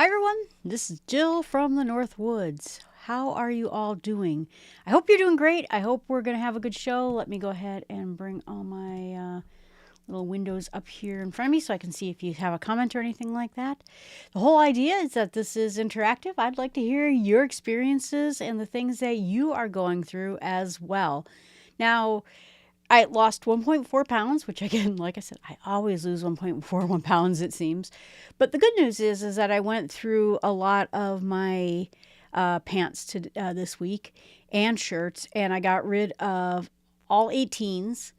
Hi everyone, this is Jill from the North Woods. How are you all doing? I hope you're doing great. I hope we're going to have a good show. Let me go ahead and bring all my little windows up here in front of me so I can see if you have a comment or anything like that. The whole idea is that this is interactive. I'd like to hear your experiences and the things that you are going through as well. Now, I lost 1.4 pounds, which again, like I said, I always lose 1.41 pounds, it seems. But the good news is that I went through a lot of my pants this week and shirts, and I got rid of all 18s,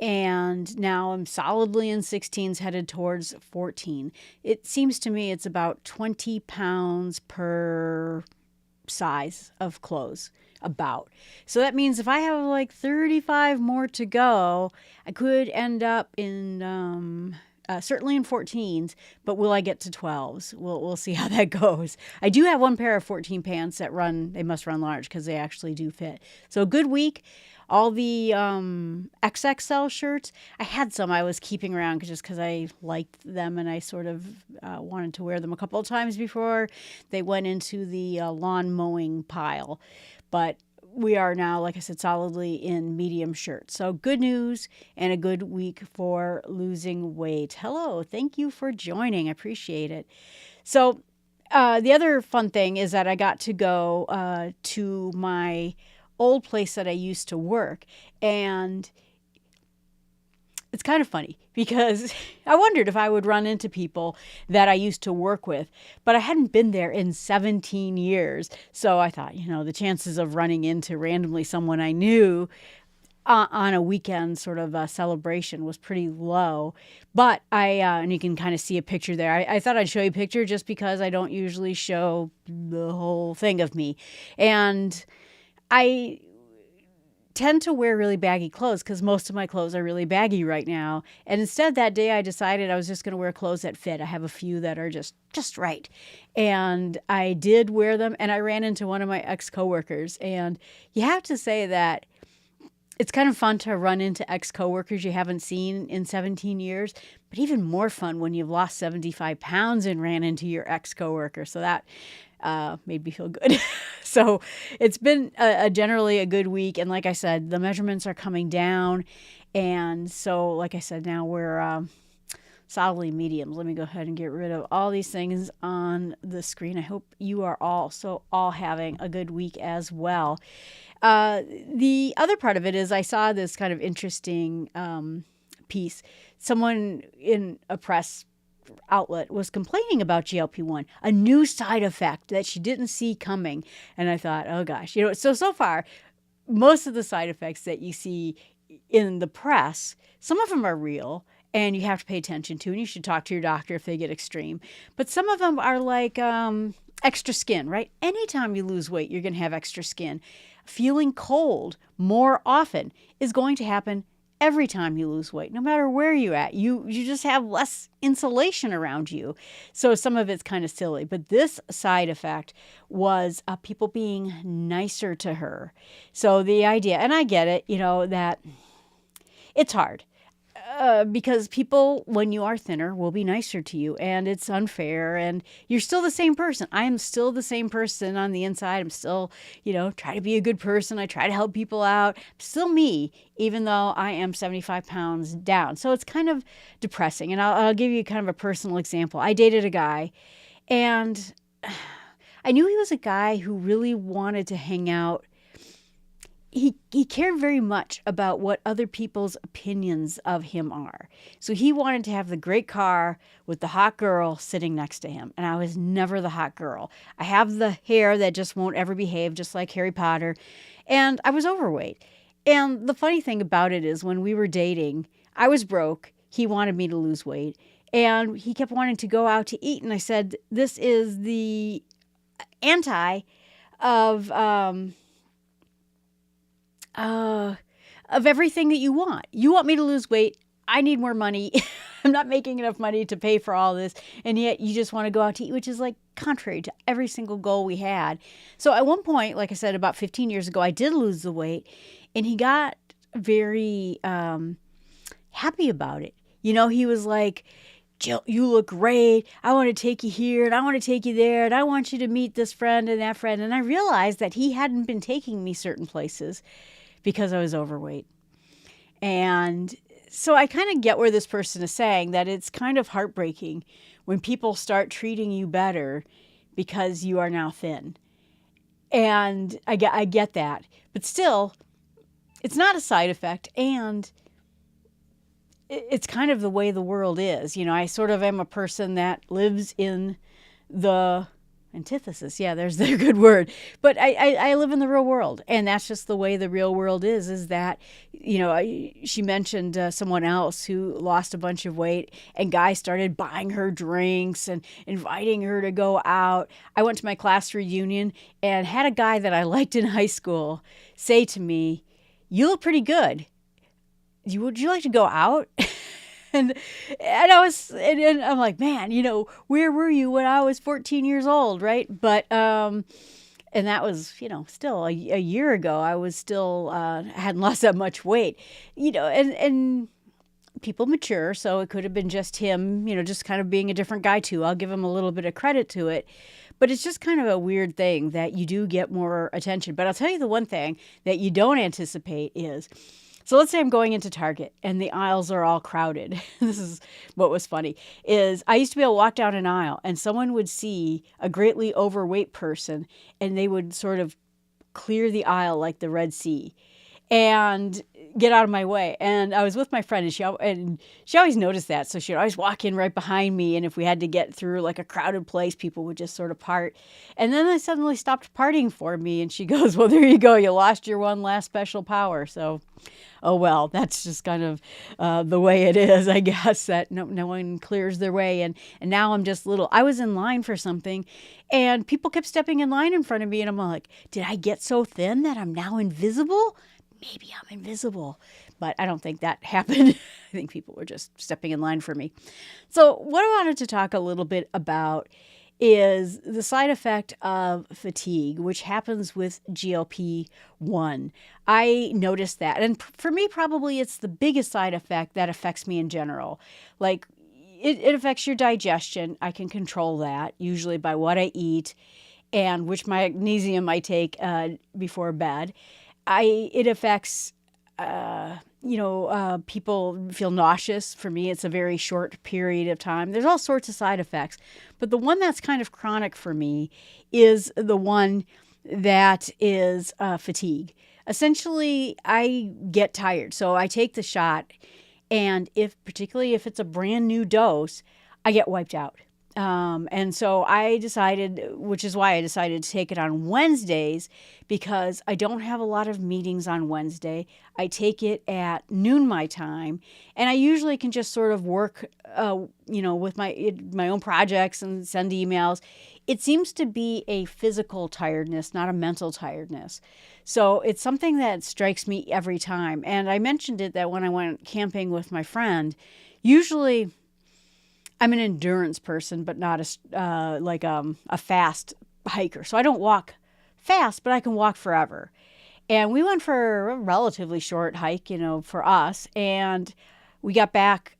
and now I'm solidly in 16s headed towards 14. It seems to me it's about 20 pounds per size of clothes. So that means if I have like 35 more to go, I could end up in certainly in 14s, but will I get to 12s? We'll see how that goes. I do have one pair of 14 pants that they must run large because they actually do fit. So a good week. All the XXL shirts, I had some I was keeping around just because I liked them and I sort of wanted to wear them a couple of times before they went into the lawn mowing pile. But we are now, like I said, solidly in medium shirts. So good news and a good week for losing weight. Hello, thank you for joining. I appreciate it. So the other fun thing is that I got to go to my old place that I used to work. And it's kind of funny because I wondered if I would run into people that I used to work with, but I hadn't been there in 17 years. So I thought, the chances of running into randomly someone I knew on a weekend sort of celebration was pretty low. But and you can kind of see a picture there. I thought I'd show you a picture just because I don't usually show the whole thing of me. And I tend to wear really baggy clothes because most of my clothes are really baggy right now. And instead that day I decided I was just going to wear clothes that fit. I have a few that are just right. And I did wear them, and I ran into one of my ex-coworkers. And you have to say that it's kind of fun to run into ex-coworkers you haven't seen in 17 years, but even more fun when you've lost 75 pounds and ran into your ex-coworker. So that made me feel good. So it's been generally a good week. And like I said, the measurements are coming down. And so, like I said, now we're solidly mediums. Let me go ahead and get rid of all these things on the screen. I hope you are all having a good week as well. The other part of it is I saw this kind of interesting piece. Someone in a press outlet was complaining about GLP-1, a new side effect that she didn't see coming. And I thought, oh gosh, so far, most of the side effects that you see in the press, some of them are real and you have to pay attention to, and you should talk to your doctor if they get extreme. But some of them are like extra skin, right? Anytime you lose weight, you're going to have extra skin. Feeling cold more often is going to happen every time you lose weight, no matter where you're at. You just have less insulation around you. So some of it's kind of silly. But this side effect was people being nicer to her. So the idea, and I get it, that it's hard. Because people, when you are thinner, will be nicer to you, and it's unfair, and you're still the same person. I am still the same person on the inside. I'm still, try to be a good person. I try to help people out. I'm still me, even though I am 75 pounds down. So it's kind of depressing, and I'll give you kind of a personal example. I dated a guy, and I knew he was a guy who really wanted to hang out. He cared very much about what other people's opinions of him are. So he wanted to have the great car with the hot girl sitting next to him. And I was never the hot girl. I have the hair that just won't ever behave, just like Harry Potter. And I was overweight. And the funny thing about it is when we were dating, I was broke. He wanted me to lose weight. And he kept wanting to go out to eat. And I said, this is the anti of everything that you want. You want me to lose weight. I need more money. I'm not making enough money to pay for all this. And yet you just want to go out to eat, which is like contrary to every single goal we had. So at one point, like I said, about 15 years ago, I did lose the weight, and he got very happy about it. He was like, Jill, you look great. I want to take you here and I want to take you there and I want you to meet this friend and that friend. And I realized that he hadn't been taking me certain places because I was overweight. And so I kind of get where this person is saying that it's kind of heartbreaking when people start treating you better because you are now thin. And I get that. But still, it's not a side effect, and it's kind of the way the world is. I sort of am a person that lives in the antithesis. Yeah, there's the good word. But I live in the real world, and that's just the way the real world is that, she mentioned someone else who lost a bunch of weight, and guys started buying her drinks and inviting her to go out. I went to my class reunion and had a guy that I liked in high school say to me, "You look pretty good. Would you like to go out?" And I'm like, man, where were you when I was 14 years old, right? But and that was, still a year ago. I was still hadn't lost that much weight, and people mature, so it could have been just him, just kind of being a different guy too. I'll give him a little bit of credit to it. But it's just kind of a weird thing that you do get more attention. But I'll tell you the one thing that you don't anticipate is, so let's say I'm going into Target and the aisles are all crowded. This is what was funny, is I used to be able to walk down an aisle and someone would see a greatly overweight person and they would sort of clear the aisle like the Red Sea and get out of my way. And I was with my friend, and she always noticed that. So she'd always walk in right behind me. And if we had to get through like a crowded place, people would just sort of part. And then they suddenly stopped parting for me. And she goes, "Well, there you go. You lost your one last special power." So, oh, well, that's just kind of the way it is, I guess, that no one clears their way. And now I'm just I was in line for something and people kept stepping in line in front of me. And I'm like, did I get so thin that I'm now invisible? Maybe I'm invisible, but I don't think that happened. I think people were just stepping in line for me. So what I wanted to talk a little bit about is the side effect of fatigue, which happens with GLP-1. I noticed that. And for me, probably it's the biggest side effect that affects me in general. Like it affects your digestion. I can control that usually by what I eat and which magnesium I take before bed. It affects, people feel nauseous. For me, it's a very short period of time. There's all sorts of side effects. But the one that's kind of chronic for me is the one that is fatigue. Essentially, I get tired. So I take the shot. And particularly if it's a brand new dose, I get wiped out. And so I decided, which is why I decided to take it on Wednesdays, because I don't have a lot of meetings on Wednesday. I take it at noon my time, and I usually can just sort of work, with my own projects and send emails. It seems to be a physical tiredness, not a mental tiredness. So it's something that strikes me every time. And I mentioned it that when I went camping with my friend, usually I'm an endurance person, but not a fast hiker. So I don't walk fast, but I can walk forever. And we went for a relatively short hike, for us. And we got back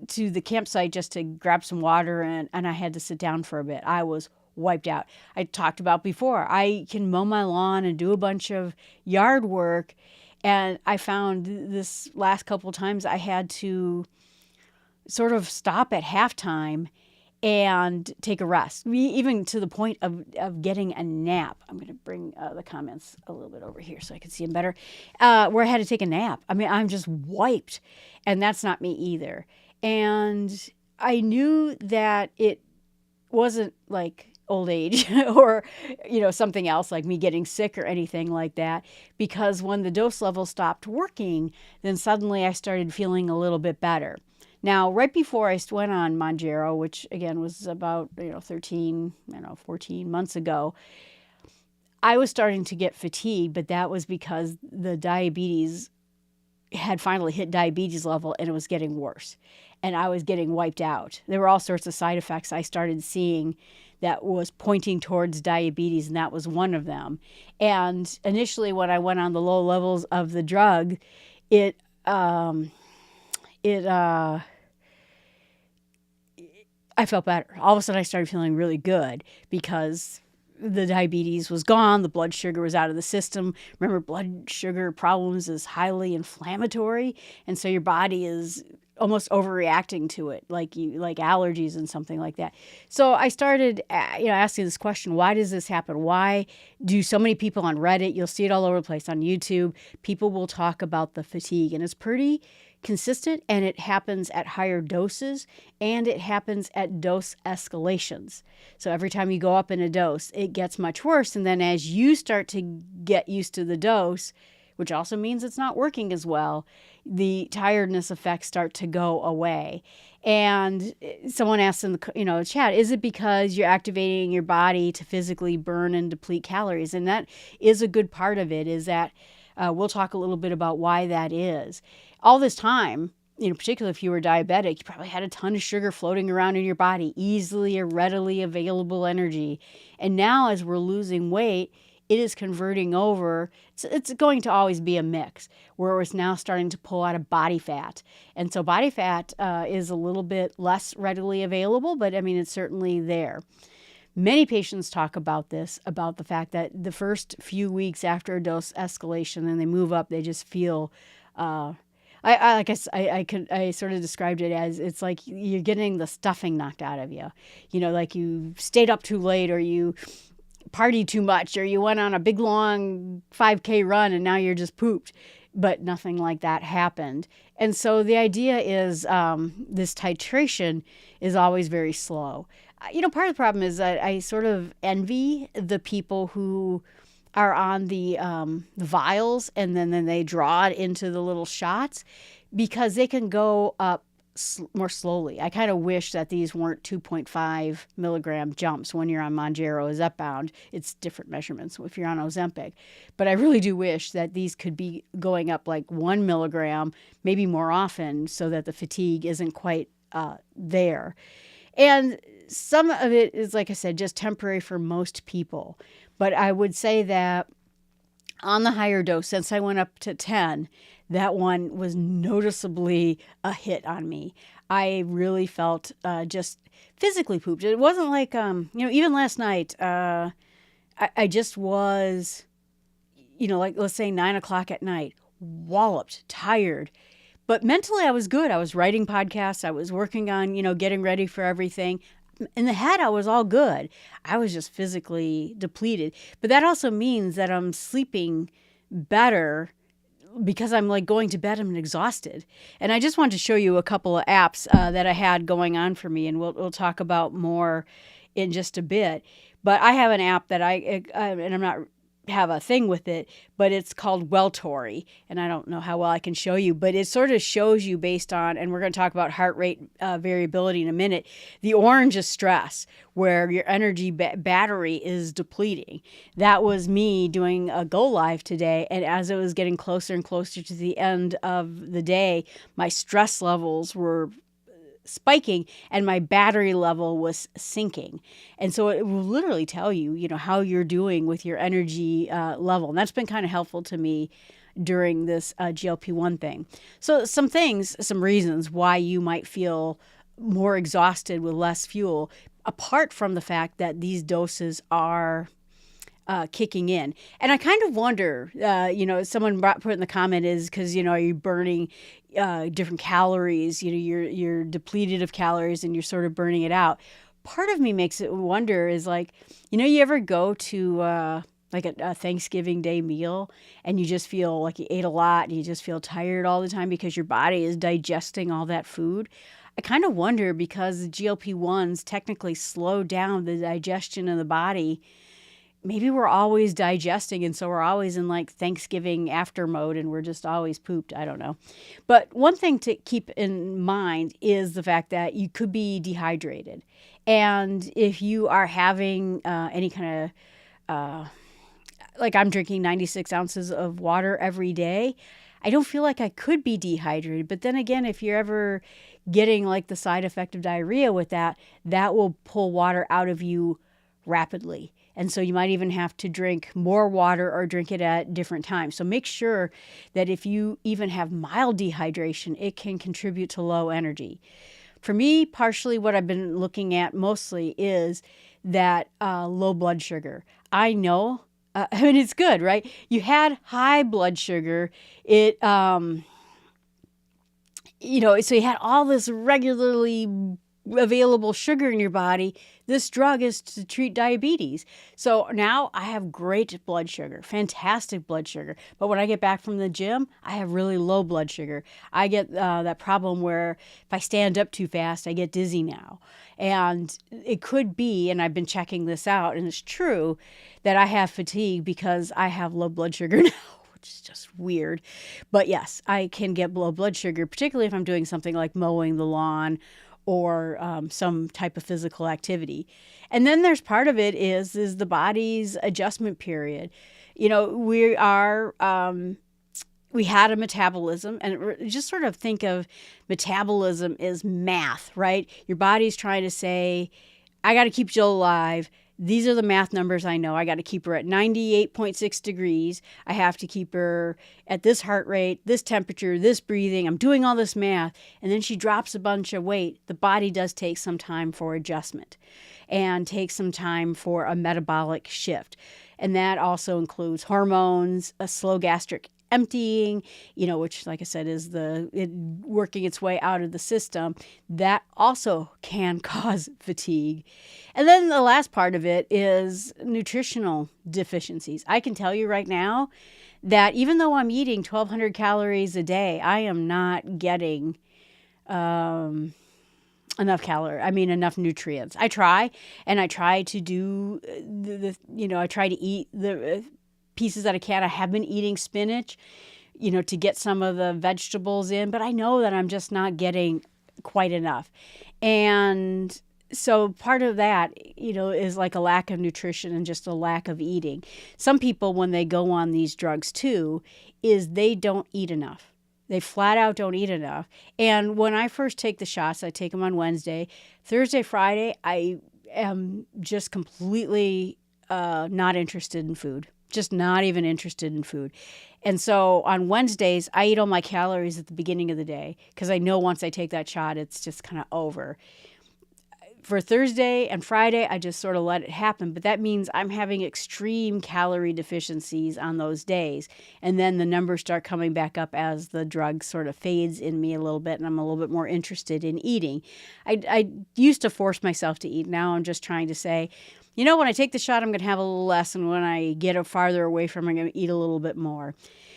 to the campsite just to grab some water, and I had to sit down for a bit. I was wiped out. I talked about before, I can mow my lawn and do a bunch of yard work. And I found this last couple of times I had to sort of stop at halftime and take a rest, even to the point of getting a nap. I'm going to bring the comments a little bit over here so I can see them better, where I had to take a nap. I mean, I'm just wiped, and that's not me either. And I knew that it wasn't like old age or, something else like me getting sick or anything like that, because when the dose level stopped working, then suddenly I started feeling a little bit better. Now, right before I went on Mounjaro, which again was about 14 months ago, I was starting to get fatigue, but that was because the diabetes had finally hit diabetes level and it was getting worse. And I was getting wiped out. There were all sorts of side effects I started seeing that was pointing towards diabetes, and that was one of them. And initially, when I went on the low levels of the drug, it I felt better. All of a sudden I started feeling really good because the diabetes was gone. The blood sugar was out of the system. Remember, blood sugar problems is highly inflammatory. And so your body is almost overreacting to it, like allergies and something like that. So I started, asking this question: why does this happen? Why do so many people on Reddit? You'll see it all over the place on YouTube. People will talk about the fatigue, and it's pretty consistent, and it happens at higher doses, and it happens at dose escalations. So every time you go up in a dose, it gets much worse, and then as you start to get used to the dose, which also means it's not working as well, the tiredness effects start to go away. And someone asked in the chat, is it because you're activating your body to physically burn and deplete calories? And that is a good part of it, is that we'll talk a little bit about why that is. All this time, particularly if you were diabetic, you probably had a ton of sugar floating around in your body, easily or readily available energy. And now as we're losing weight, it is converting over. It's going to always be a mix where it's now starting to pull out of body fat. And so body fat is a little bit less readily available, but it's certainly there. Many patients talk about this, about the fact that the first few weeks after a dose escalation and they move up, they just feel, I sort of described it as it's like you're getting the stuffing knocked out of you. Like you stayed up too late, or you partied too much, or you went on a big long 5K run and now you're just pooped. But nothing like that happened. And so the idea is this titration is always very slow. Part of the problem is that I sort of envy the people who are on the vials and then they draw it into the little shots, because they can go up more slowly. I kind of wish that these weren't 2.5 milligram jumps when you're on Mounjaro or Zepbound. It's different measurements if you're on Ozempic. But I really do wish that these could be going up like 1 milligram, maybe more often, so that the fatigue isn't quite there. And some of it is, like I said, just temporary for most people. But I would say that on the higher dose, since I went up to 10, that one was noticeably a hit on me. I really felt just physically pooped. It wasn't like, even last night, I just was, like let's say 9 o'clock at night, walloped, tired. But mentally I was good. I was writing podcasts. I was working on, getting ready for everything. In the head, I was all good. I was just physically depleted. But that also means that I'm sleeping better, because I'm like going to bed, I'm exhausted. And I just wanted to show you a couple of apps that I had going on for me, and we'll talk about more in just a bit. But I have an app that and I'm not have a thing with it, but it's called Welltory, and I don't know how well I can show you, but it sort of shows you based on, and we're going to talk about heart rate variability in a minute. The orange is stress, where your energy battery is depleting. That was me doing a go live today, and as it was getting closer and closer to the end of the day, my stress levels were spiking and my battery level was sinking. And so it will literally tell you, how you're doing with your energy level. And that's been kind of helpful to me during this GLP-1 thing. So some reasons why you might feel more exhausted with less fuel, apart from the fact that these doses are kicking in. And I kind of wonder, someone put in the comment, is because, are you burning different calories, you're depleted of calories and you're sort of burning it out. Part of me makes it wonder is like, you ever go to like a Thanksgiving Day meal and you just feel like you ate a lot and you just feel tired all the time because your body is digesting all that food? I kind of wonder, because the GLP-1s technically slow down the digestion of the body, maybe we're always digesting, and so we're always in like Thanksgiving after mode and we're just always pooped. I don't know. But one thing to keep in mind is the fact that you could be dehydrated. And if you are having any kind of, like I'm drinking 96 ounces of water every day, I don't feel like I could be dehydrated. But then again, if you're ever getting like the side effect of diarrhea with that, that will pull water out of you rapidly. And so you might even have to drink more water or drink it at different times. So make sure that if you even have mild dehydration, it can contribute to low energy. For me, partially what I've been looking at mostly is that low blood sugar. I know, I mean, it's good, right? You had high blood sugar. It, so you had all this regularly available sugar in your body. This drug is to treat diabetes. So now I have great blood sugar, fantastic blood sugar. But when I get back from the gym, I have really low blood sugar. I get that problem where if I stand up too fast, I get dizzy now. And it could be, and I've been checking this out, and it's true, that I have fatigue because I have low blood sugar now. It's just weird. But yes, I can get low blood sugar, particularly if I'm doing something like mowing the lawn or some type of physical activity. And then there's part of it is the body's adjustment period. We had a metabolism, and just sort of think of metabolism as math, right? Your body's trying to say, I got to keep Jill alive. These are the math numbers I know. I got to keep her at 98.6 degrees. I have to keep her at this heart rate, this temperature, this breathing. I'm doing all this math. And then she drops a bunch of weight. The body does take some time for adjustment and takes some time for a metabolic shift. And that also includes hormones, a slow gastric emptying, which, like I said, is working its way out of the system. That also can cause fatigue. And then the last part of it is nutritional deficiencies. I can tell you right now that even though I'm eating 1,200 calories a day, I am not getting enough nutrients. I try to do I try to eat the pieces that I can. I have been eating spinach, to get some of the vegetables in, but I know that I'm just not getting quite enough. And so part of that, is like a lack of nutrition and just a lack of eating. Some people, when they go on these drugs too, is they don't eat enough. They flat out don't eat enough. And when I first take the shots, I take them on Wednesday. Thursday, Friday, I am just completely not interested in food. Just not even interested in food. And so on Wednesdays, I eat all my calories at the beginning of the day because I know once I take that shot, it's just kind of over. For Thursday and Friday, I just sort of let it happen. But that means I'm having extreme calorie deficiencies on those days. And then the numbers start coming back up as the drug sort of fades in me a little bit and I'm a little bit more interested in eating. I used to force myself to eat. Now I'm just trying to say, when I take the shot, I'm going to have a little less. And when I get farther away from it, I'm going to eat a little bit more.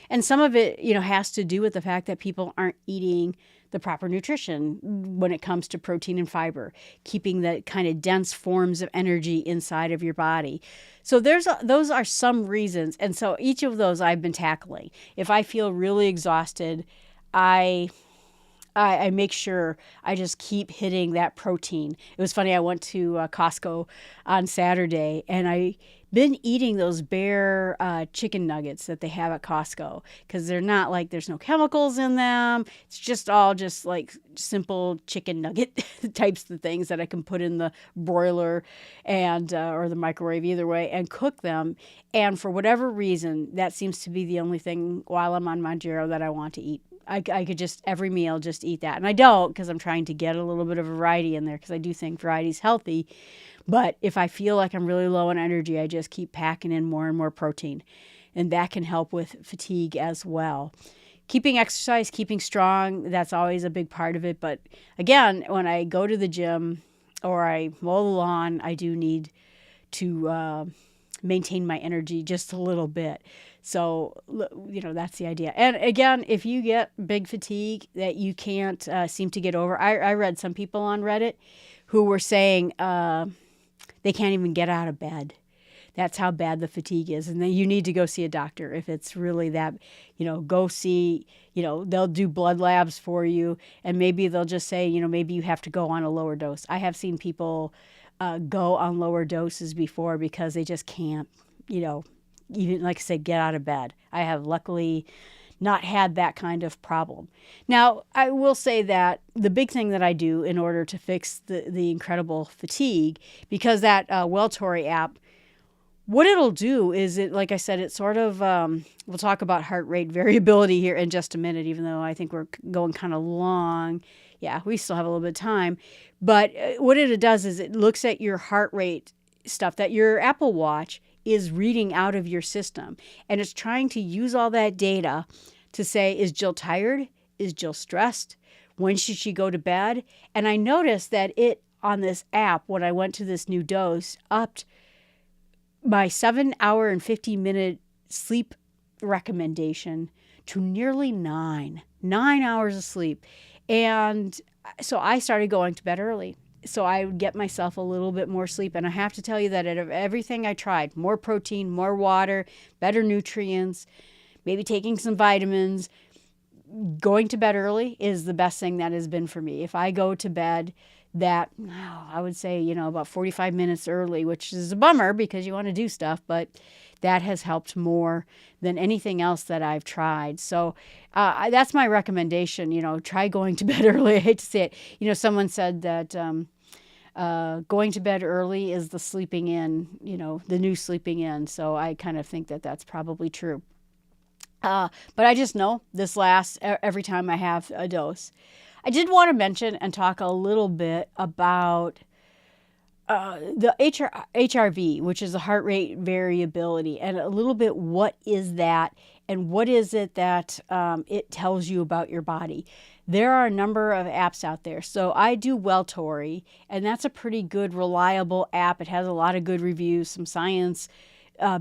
And some of it, has to do with the fact that people aren't eating the proper nutrition when it comes to protein and fiber, keeping the kind of dense forms of energy inside of your body. So those are some reasons. And so each of those I've been tackling. If I feel really exhausted, I make sure I just keep hitting that protein. It was funny. I went to Costco on Saturday and I've been eating those bare chicken nuggets that they have at Costco because they're not like there's no chemicals in them. It's just all just like simple chicken nugget types of things that I can put in the broiler and or the microwave, either way, and cook them. And for whatever reason, that seems to be the only thing while I'm on Mounjaro that I want to eat. I could just every meal just eat that. And I don't because I'm trying to get a little bit of variety in there because I do think variety is healthy. But if I feel like I'm really low on energy, I just keep packing in more and more protein. And that can help with fatigue as well. Keeping exercise, keeping strong, that's always a big part of it. But again, when I go to the gym or I mow the lawn, I do need to maintain my energy just a little bit. So, that's the idea. And again, if you get big fatigue that you can't seem to get over, I read some people on Reddit who were saying they can't even get out of bed. That's how bad the fatigue is. And then you need to go see a doctor if it's really that, go see, they'll do blood labs for you. And maybe they'll just say, maybe you have to go on a lower dose. I have seen people go on lower doses before because they just can't, even, like I said, get out of bed. I have luckily not had that kind of problem. Now, I will say that the big thing that I do in order to fix the incredible fatigue, because that Welltory app, what it'll do is like I said, it sort of, we'll talk about heart rate variability here in just a minute, even though I think we're going kind of long Yeah, we still have a little bit of time. But what it does is it looks at your heart rate stuff that your Apple Watch is reading out of your system. And it's trying to use all that data to say, is Jill tired? Is Jill stressed? When should she go to bed? And I noticed that it on this app, when I went to this new dose, upped my 7 hour and 50-minute sleep recommendation to nearly 9 hours of sleep. And so I started going to bed early. So I would get myself a little bit more sleep. And I have to tell you that out of everything I tried, more protein, more water, better nutrients, maybe taking some vitamins, going to bed early is the best thing that has been for me. If I go to bed that, I would say, about 45 minutes early, which is a bummer because you want to do stuff, but that has helped more than anything else that I've tried. So that's my recommendation, try going to bed early. I hate to say it. Someone said that going to bed early is the sleeping in, the new sleeping in. So I kind of think that that's probably true. But I just know this lasts every time I have a dose. I did want to mention and talk a little bit about the HRV, which is the heart rate variability, and a little bit what is that and what is it that it tells you about your body. There are a number of apps out there. So I do Welltory, and that's a pretty good, reliable app. It has a lot of good reviews, some science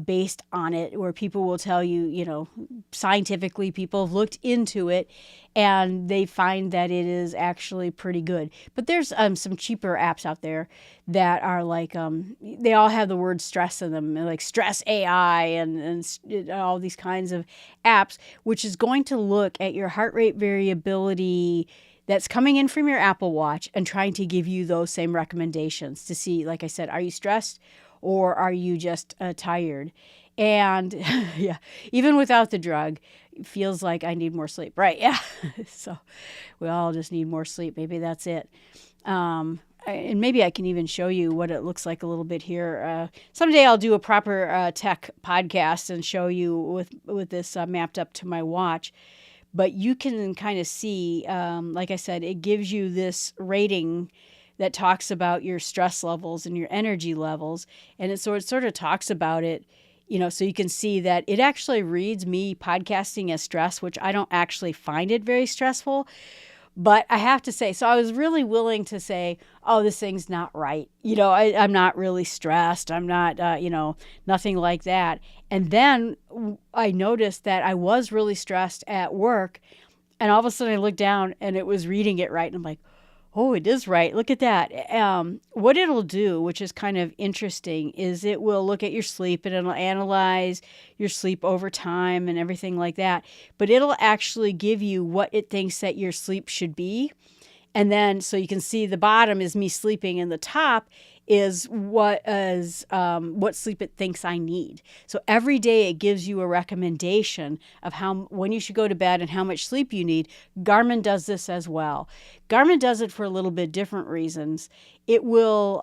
based on it, where people will tell you, scientifically, people have looked into it and they find that it is actually pretty good. But there's some cheaper apps out there that are like, they all have the word stress in them, like Stress AI and all these kinds of apps, which is going to look at your heart rate variability that's coming in from your Apple Watch and trying to give you those same recommendations to see, like I said, are you stressed? Or are you just tired? And yeah, even without the drug, it feels like I need more sleep, right? Yeah. So we all just need more sleep. Maybe that's it. And maybe I can even show you what it looks like a little bit here. Someday I'll do a proper tech podcast and show you with this mapped up to my watch. But you can kind of see, like I said, it gives you this rating that talks about your stress levels and your energy levels. And it sort of talks about it, so you can see that it actually reads me podcasting as stress, which I don't actually find it very stressful. But I have to say, so I was really willing to say, oh, this thing's not right. I'm not really stressed. I'm not, nothing like that. And then I noticed that I was really stressed at work. And all of a sudden I looked down and it was reading it right. And I'm like, oh, it is right. Look at that. What it'll do, which is kind of interesting, is it will look at your sleep and it'll analyze your sleep over time and everything like that. But it'll actually give you what it thinks that your sleep should be. And then, so you can see the bottom is me sleeping and the top is what sleep it thinks I need. So every day it gives you a recommendation of when you should go to bed and how much sleep you need. Garmin does this as well. Garmin does it for a little bit different reasons. It will,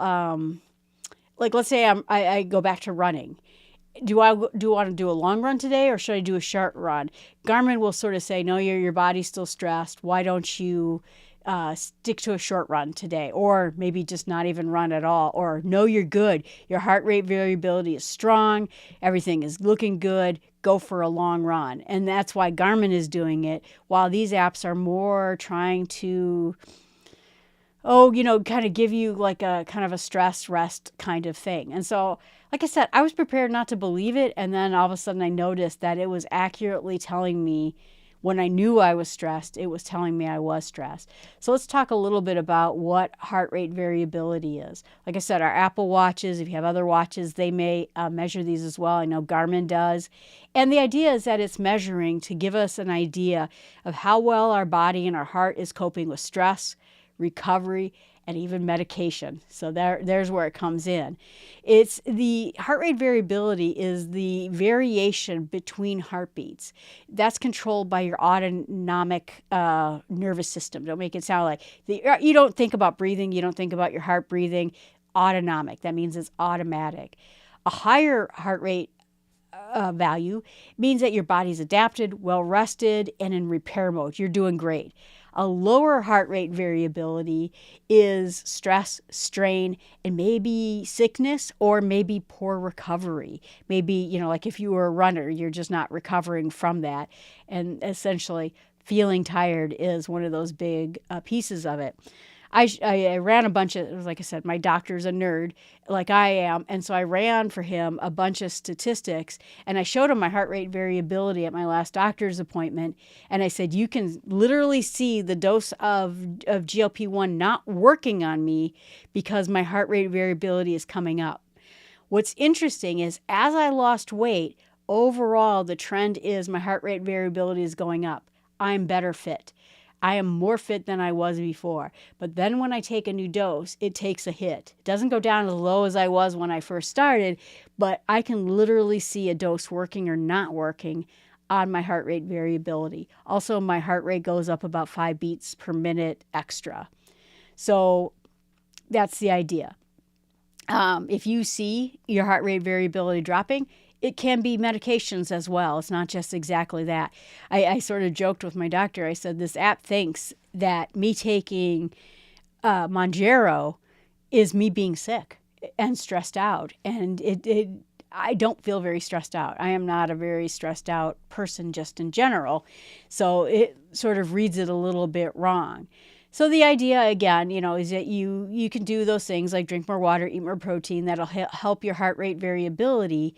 like let's say I go back to running. Do I want to do a long run today or should I do a short run? Garmin will sort of say, no, your body's still stressed. Why don't you stick to a short run today, or maybe just not even run at all, or no, you're good. Your heart rate variability is strong. Everything is looking good. Go for a long run. And that's why Garmin is doing it, while these apps are more trying to, kind of give you like a kind of a stress rest kind of thing. And so, like I said, I was prepared not to believe it. And then all of a sudden I noticed that it was accurately telling me when I knew I was stressed, it was telling me I was stressed. So let's talk a little bit about what heart rate variability is. Like I said, our Apple Watches, if you have other watches, they may measure these as well. I know Garmin does. And the idea is that it's measuring to give us an idea of how well our body and our heart is coping with stress, recovery, and even medication. So there's where it comes in. It's the heart rate variability is the variation between heartbeats. That's controlled by your autonomic nervous system. Don't make it sound like you don't think about breathing. You don't think about your heart breathing. Autonomic. That means it's automatic. A higher heart rate value means that your body's adapted, well rested, and in repair mode. You're doing great. A lower heart rate variability is stress, strain, and maybe sickness or maybe poor recovery. Maybe, like if you were a runner, you're just not recovering from that. And essentially, feeling tired is one of those big pieces of it. I ran a bunch of, like I said, my doctor's a nerd like I am. And so I ran for him a bunch of statistics, and I showed him my heart rate variability at my last doctor's appointment. And I said, you can literally see the dose of GLP-1 not working on me because my heart rate variability is coming up. What's interesting is as I lost weight, overall, the trend is my heart rate variability is going up. I'm better fit. I am more fit than I was before. But then when I take a new dose, it takes a hit. It doesn't go down as low as I was when I first started, but I can literally see a dose working or not working on my heart rate variability. Also, my heart rate goes up about 5 beats per minute extra. So that's the idea. If you see your heart rate variability dropping, it can be medications as well. It's not just exactly that. I sort of joked with my doctor. I said, this app thinks that me taking Monjaro is me being sick and stressed out. And I don't feel very stressed out. I am not a very stressed out person just in general. So it sort of reads it a little bit wrong. So the idea, again, is that you can do those things like drink more water, eat more protein. That'll help your heart rate variability.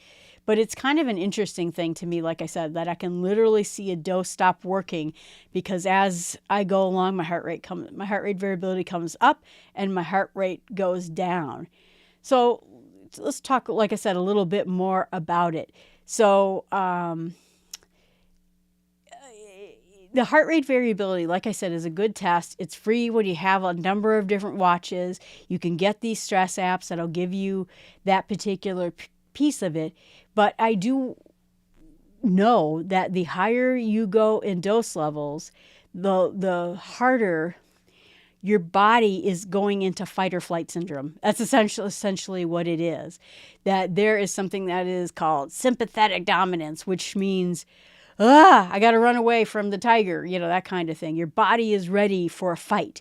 But it's kind of an interesting thing to me, like I said, that I can literally see a dose stop working because as I go along, my heart rate variability comes up and my heart rate goes down. So let's talk, like I said, a little bit more about it. So the heart rate variability, like I said, is a good test. It's free when you have a number of different watches. You can get these stress apps that'll give you that particular piece of it. But I do know that the higher you go in dose levels, the harder your body is going into fight or flight syndrome. That's essentially what it is. That there is something that is called sympathetic dominance, which means, I got to run away from the tiger, that kind of thing. Your body is ready for a fight.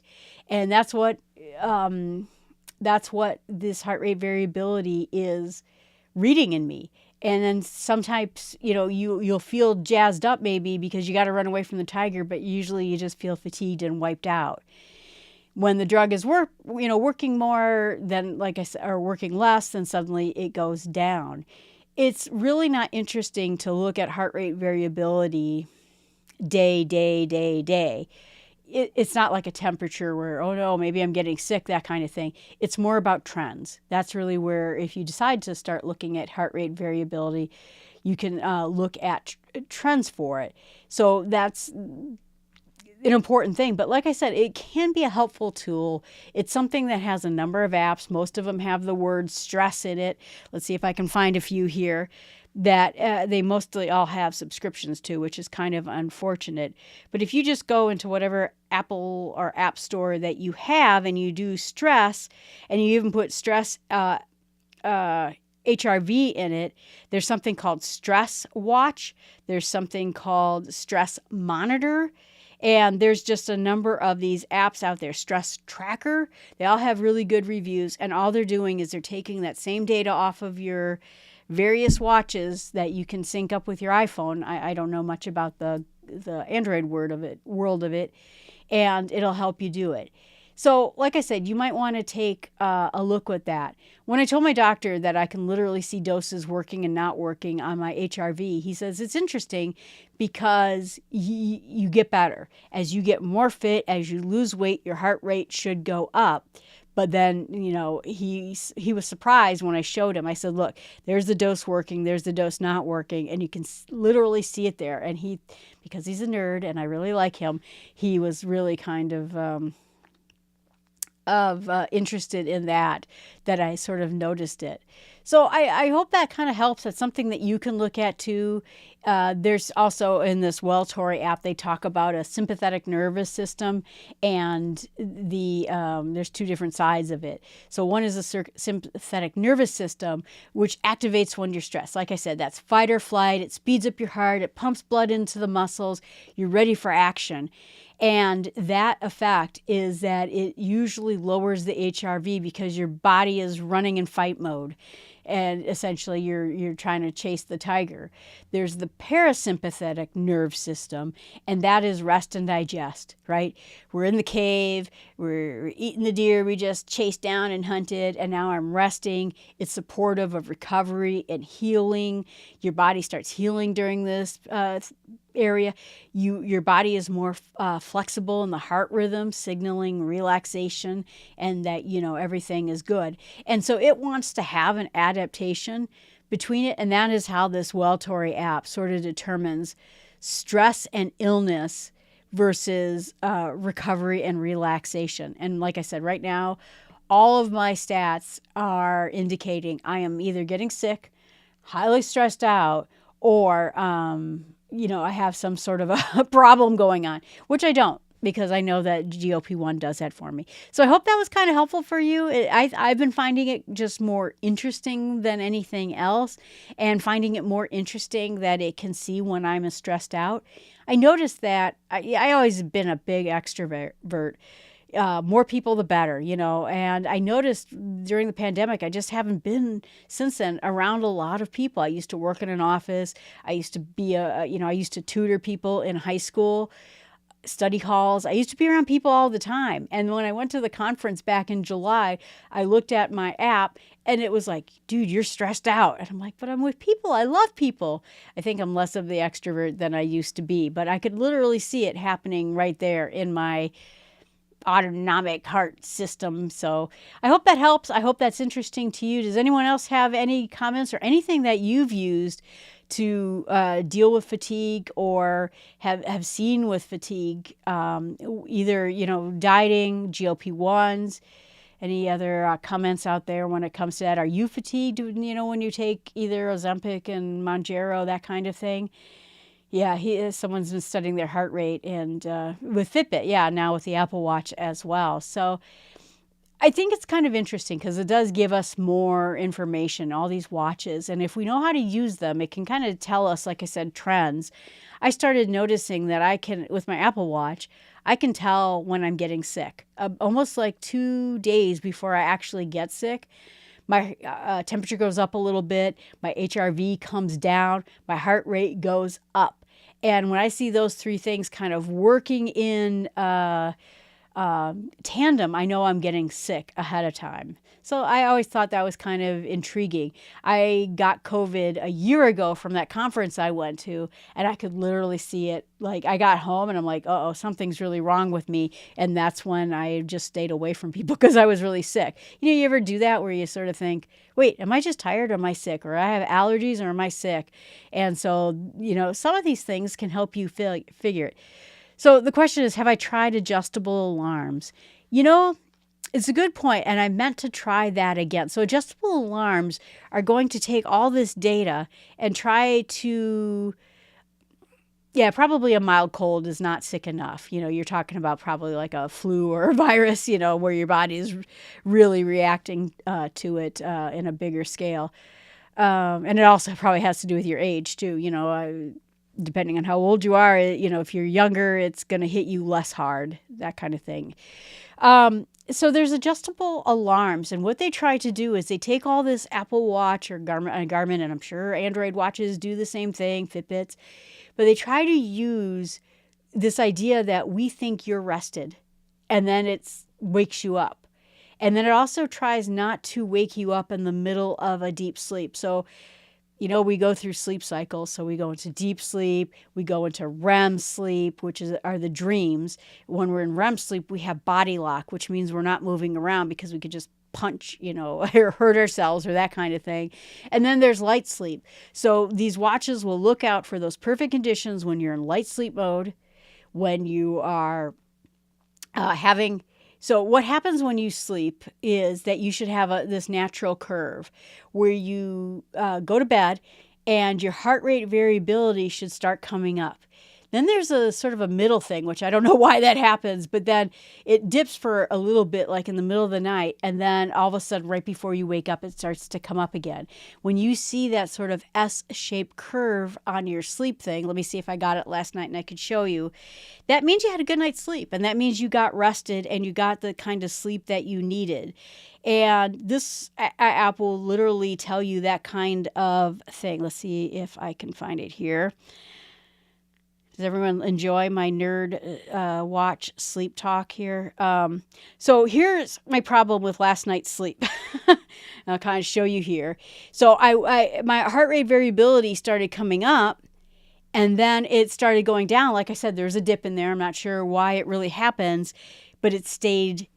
And that's what this heart rate variability is reading in me. And then sometimes, you'll feel jazzed up maybe because you got to run away from the tiger, but usually you just feel fatigued and wiped out. When the drug is working more than, like I said, or working less, then suddenly it goes down. It's really not interesting to look at heart rate variability day. It's not like a temperature where, oh no, maybe I'm getting sick, that kind of thing. It's more about trends. That's really where, if you decide to start looking at heart rate variability, you can look at trends for it. So that's an important thing. But like I said, it can be a helpful tool. It's something that has a number of apps. Most of them have the word stress in it. Let's see if I can find a few here that they mostly all have subscriptions to, which is kind of unfortunate. But if you just go into whatever Apple or App Store that you have and you do stress, and you even put stress HRV in it, there's something called Stress Watch. There's something called Stress Monitor. And there's just a number of these apps out there. Stress Tracker. They all have really good reviews. And all they're doing is they're taking that same data off of your various watches that you can sync up with your iPhone. I don't know much about the Android world of it, and it'll help you do it. So like I said, you might want to take a look at that. When I told my doctor that I can literally see doses working and not working on my HRV, he says it's interesting because you get better. As you get more fit, as you lose weight, your heart rate should go up. But then, he was surprised when I showed him. I said, look, there's the dose working, there's the dose not working, and you can literally see it there. And because he's a nerd and I really like him, he was really kind of interested in that I sort of noticed it. So I hope that kind of helps. That's something that you can look at too. There's also in this Welltory app, they talk about a sympathetic nervous system, and there's two different sides of it. So one is a sympathetic nervous system, which activates when you're stressed. Like I said, that's fight or flight. It speeds up your heart. It pumps blood into the muscles. You're ready for action. And that effect is that it usually lowers the HRV because your body is running in fight mode. And essentially you're trying to chase the tiger. There's the parasympathetic nerve system, and that is rest and digest, right? We're in the cave, we're eating the deer we just chased down and hunted, and now I'm resting. It's supportive of recovery and healing. Your body starts healing during this area. Your body is more flexible in the heart rhythm, signaling relaxation and that everything is good. And so it wants to have an adaptation between it, and that is how this Welltory app sort of determines stress and illness versus recovery and relaxation. And like I said, right now, all of my stats are indicating I am either getting sick, highly stressed out, or I have some sort of a problem going on, which I don't, because I know that GLP-1 does that for me. So I hope that was kind of helpful for you. I've been finding it just more interesting than anything else, and finding it more interesting that it can see when I'm stressed out. I noticed that I always been a big extrovert. More people, the better, and I noticed during the pandemic, I just haven't been since then around a lot of people. I used to work in an office. I used to be I used to tutor people in high school, study halls. I used to be around people all the time. And when I went to the conference back in July, I looked at my app and it was like, dude, you're stressed out. And I'm like, but I'm with people. I love people. I think I'm less of the extrovert than I used to be, but I could literally see it happening right there in my autonomic heart system. So I hope that helps. I hope that's interesting to you. Does anyone else have any comments or anything that you've used to deal with fatigue or have seen with fatigue, either, dieting, GLP-1s, any other comments out there when it comes to that? Are you fatigued, when you take either Ozempic and Mounjaro, that kind of thing? Yeah, someone's been studying their heart rate and with Fitbit, now with the Apple Watch as well. So I think it's kind of interesting because it does give us more information, all these watches. And if we know how to use them, it can kind of tell us, like I said, trends. I started noticing that I can, with my Apple Watch, I can tell when I'm getting sick. Almost like 2 days before I actually get sick, my temperature goes up a little bit, my HRV comes down, my heart rate goes up. And when I see those three things kind of working in tandem, I know I'm getting sick ahead of time. So I always thought that was kind of intriguing. I got COVID a year ago from that conference I went to, and I could literally see it. Like, I got home and I'm like, uh-oh, something's really wrong with me. And that's when I just stayed away from people because I was really sick. You ever do that where you sort of think, wait, am I just tired or am I sick? Or I have allergies or am I sick? And so, some of these things can help you figure it. So the question is, have I tried adjustable alarms? It's a good point, and I meant to try that again. So adjustable alarms are going to take all this data and try to, probably a mild cold is not sick enough. You're talking about probably like a flu or a virus, where your body is really reacting to it in a bigger scale. And it also probably has to do with your age too, depending on how old you are, if you're younger, it's going to hit you less hard, that kind of thing. So there's adjustable alarms, and what they try to do is they take all this Apple Watch or Garmin, and I'm sure Android watches do the same thing, Fitbits, but they try to use this idea that we think you're rested, and then it wakes you up. And then it also tries not to wake you up in the middle of a deep sleep. So we go through sleep cycles. So we go into deep sleep, we go into REM sleep, which are the dreams. When we're in REM sleep, we have body lock, which means we're not moving around because we could just punch, or hurt ourselves or that kind of thing. And then there's light sleep. So these watches will look out for those perfect conditions when you're in light sleep mode, when you are So what happens when you sleep is that you should have this natural curve where you go to bed and your heart rate variability should start coming up. Then there's a sort of a middle thing, which I don't know why that happens, but then it dips for a little bit, like in the middle of the night, and then all of a sudden, right before you wake up, it starts to come up again. When you see that sort of S-shaped curve on your sleep thing, let me see if I got it last night and I could show you. That means you had a good night's sleep, and that means you got rested and you got the kind of sleep that you needed. And this app will literally tell you that kind of thing. Let's see if I can find it here. Does everyone enjoy my nerd watch sleep talk here? So here's my problem with last night's sleep. I'll kind of show you here. So my heart rate variability started coming up, and then it started going down. Like I said, there's a dip in there. I'm not sure why it really happens, but it stayed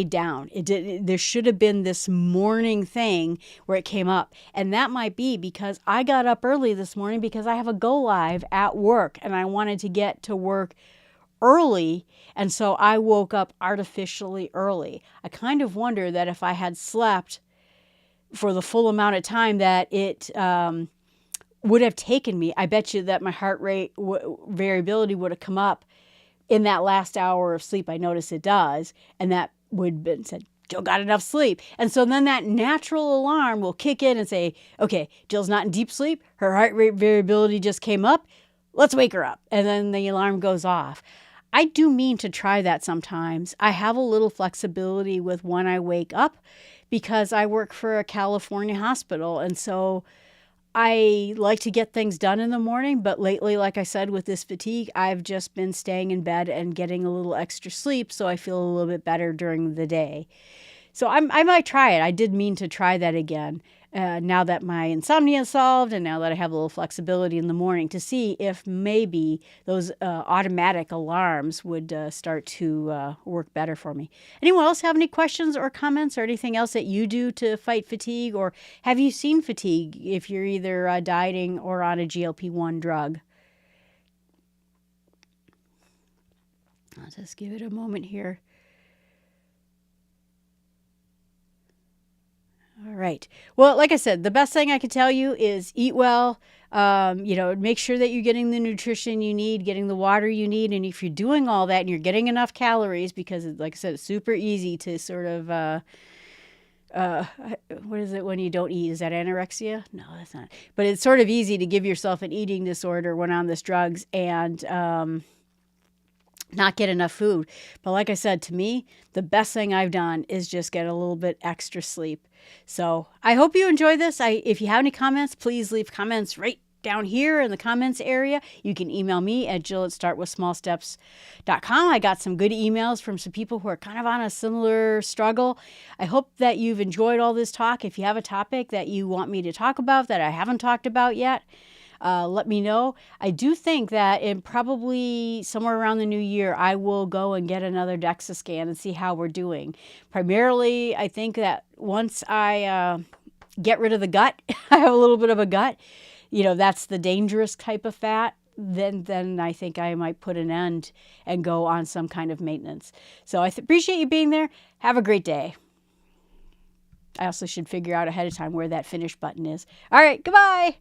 down. There should have been this morning thing where it came up. And that might be because I got up early this morning because I have a go live at work and I wanted to get to work early. And so I woke up artificially early. I kind of wonder that if I had slept for the full amount of time that it would have taken me, I bet you that my heart rate variability would have come up in that last hour of sleep. I notice it does. And that would have been said, Jill got enough sleep. And so then that natural alarm will kick in and say, okay, Jill's not in deep sleep. Her heart rate variability just came up. Let's wake her up. And then the alarm goes off. I do mean to try that sometimes. I have a little flexibility with when I wake up because I work for a California hospital. And so I like to get things done in the morning, but lately, like I said, with this fatigue, I've just been staying in bed and getting a little extra sleep, so I feel a little bit better during the day. So I might try it. I did mean to try that again now that my insomnia is solved and now that I have a little flexibility in the morning to see if maybe those automatic alarms would start to work better for me. Anyone else have any questions or comments or anything else that you do to fight fatigue? Or have you seen fatigue if you're either dieting or on a GLP-1 drug? I'll just give it a moment here. All right. Well, like I said, the best thing I can tell you is eat well. Make sure that you're getting the nutrition you need, getting the water you need. And if you're doing all that and you're getting enough calories, because like I said, it's super easy to sort of, what is it when you don't eat? Is that anorexia? No, that's not. But it's sort of easy to give yourself an eating disorder when on this drugs and, not get enough food. But like I said, to me, the best thing I've done is just get a little bit extra sleep. So I hope you enjoy this. If you have any comments, please leave comments right down here in the comments area. You can email me at jill@startwithsmallsteps.com. I got some good emails from some people who are kind of on a similar struggle. I hope that you've enjoyed all this talk. If you have a topic that you want me to talk about that I haven't talked about yet, let me know. I do think that in probably somewhere around the new year, I will go and get another DEXA scan and see how we're doing. Primarily, I think that once I get rid of the gut, I have a little bit of a gut, that's the dangerous type of fat, then I think I might put an end and go on some kind of maintenance. So I appreciate you being there. Have a great day. I also should figure out ahead of time where that finish button is. All right, goodbye.